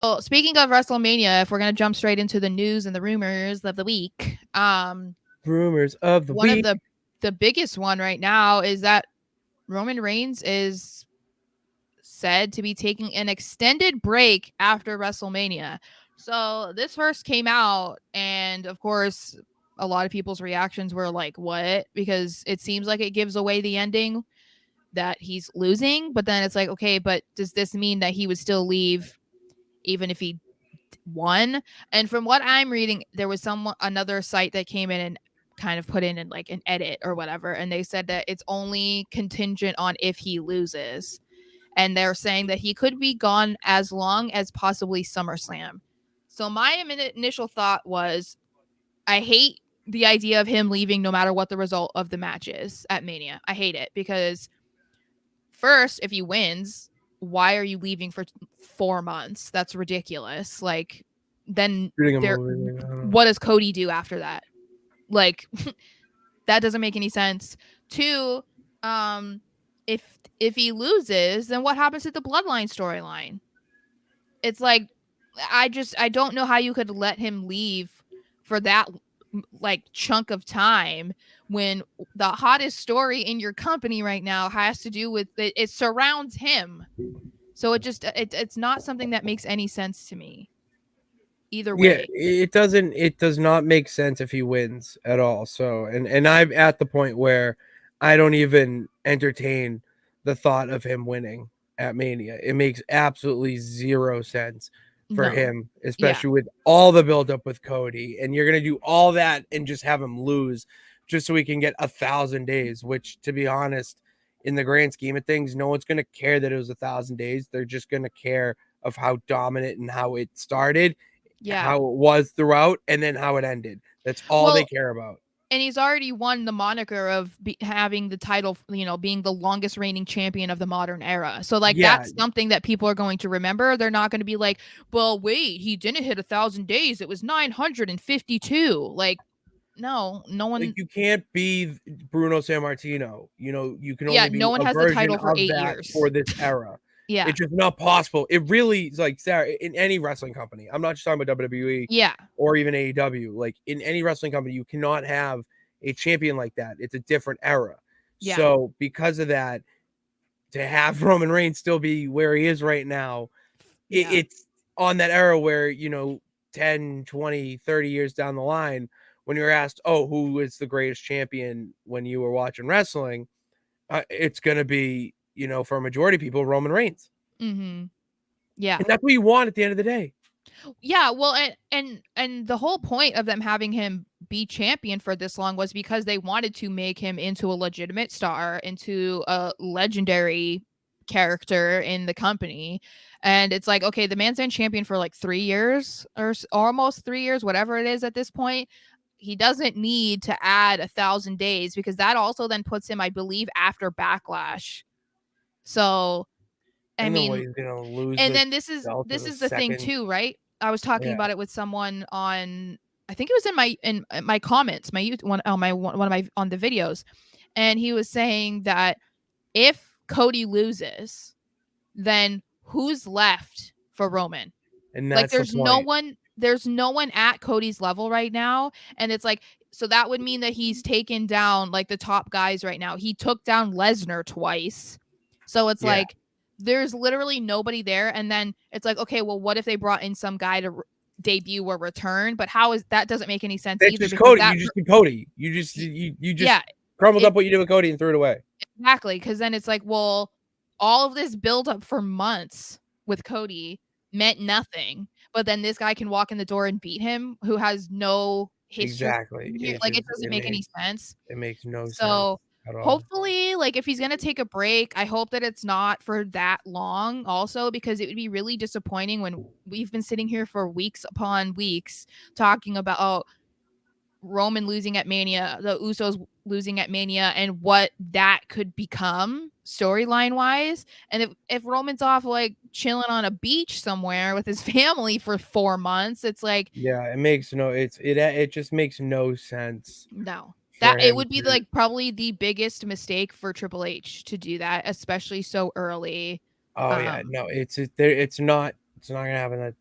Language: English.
Well, speaking of WrestleMania, if we're gonna jump straight into the news and the rumors of the week, Rumors of the one of week. the biggest one right now is that Roman Reigns is said to be taking an extended break after WrestleMania. So this first came out, and of course, a lot of people's reactions were like, "What?" Because it seems like it gives away the ending that he's losing. But then it's like, okay, but does this mean that he would still leave even if he won? And from what I'm reading, there was another site that came in and kind of put in like an edit or whatever, and they said that it's only contingent on if he loses, and they're saying that he could be gone as long as possibly SummerSlam. So my initial thought was, I hate the idea of him leaving no matter what the result of the match is at Mania. I hate it because first, if he wins, why are you leaving for 4 months? That's ridiculous. Like, then Shooting a there, movie. I don't know. what does Cody do after that? Like, that doesn't make any sense. Two, um, if he loses, then what happens to the Bloodline storyline? It's like, I don't know how you could let him leave for that like chunk of time when the hottest story in your company right now has to do with it surrounds him. So it's not something that makes any sense to me either Yeah, way. it doesn't. It does not make sense if he wins at all. So, and I'm at the point where I don't even entertain the thought of him winning at Mania. It makes absolutely zero sense for No. him, Yeah. especially with all the buildup with Cody. And you're gonna do all that and just have him lose just so we can get 1,000 days. Which, to be honest, in the grand scheme of things, no one's gonna care that it was 1,000 days. They're just gonna care of how dominant and how it started, Yeah. how it was throughout, and then how it ended. That's all they Well, care about. and he's already won the moniker of having the title, being the longest reigning champion of the modern era. So, like, Yeah, that's something that people are going to remember. They're not going to be like, well, wait, he didn't hit 1,000 days. It was 952. Like, no, no like one, you can't be Bruno Sammartino. You know, you can yeah, only no be one a has the version title for of eight that years. for this era. Yeah. It's just not possible. It really is like Sarah in any wrestling company. I'm not just talking about WWE Yeah. or even AEW. Like in any wrestling company, you cannot have a champion like that. It's a different era. Yeah. So because of that, to have Roman Reigns still be where he is right now, Yeah. it's on that era where 10, 20, 30 years down the line, when you're asked, oh, who is the greatest champion when you were watching wrestling, it's going to be, for a majority of people, Roman Reigns. Mm-hmm. Yeah. And that's what you want at the end of the day. Yeah, well, and the whole point of them having him be champion for this long was because they wanted to make him into a legitimate star, into a legendary character in the company. And it's like, okay, the man's been champion for like 3 years or almost 3 years, whatever it is at this point. He doesn't need to add 1,000 days because that also then puts him, I believe, after Backlash. So, I And then what, mean, he's going to lose and the then this is belt to this the is the thing second. too, right? I was talking Yeah. about it with someone on, I think it was in my comments, my youth one on my one of my on the videos, and he was saying that if Cody loses, then who's left for Roman? And Like that's the point. there's no one at Cody's level right now, and it's like, so that would mean that he's taken down like the top guys right now. He took down Lesnar twice. So it's Yeah. like there's literally nobody there, and then it's like, okay, well, what if they brought in some guy to debut or return? But how is that? Doesn't make any sense That's either just because Cody. You just did Cody. You just yeah, crumbled it up what you did with Cody and threw it away. exactly, because then it's like, well, all of this build up for months with Cody meant nothing, but then this guy can walk in the door and beat him who has no history Exactly. here. It Like, it just doesn't make any sense. it makes no sense So, at all. hopefully, like, if he's gonna take a break, I hope that it's not for that long also, because it would be really disappointing when we've been sitting here for weeks upon weeks talking about, oh, Roman losing at Mania, the Usos losing at Mania, and what that could become storyline wise. And if Roman's off like chilling on a beach somewhere with his family for 4 months, it's like, Yeah, it makes no it just makes no sense no. for That it him would be to. like probably the biggest mistake for Triple H to do that, especially so early. Oh yeah, Um no, it's not gonna happen.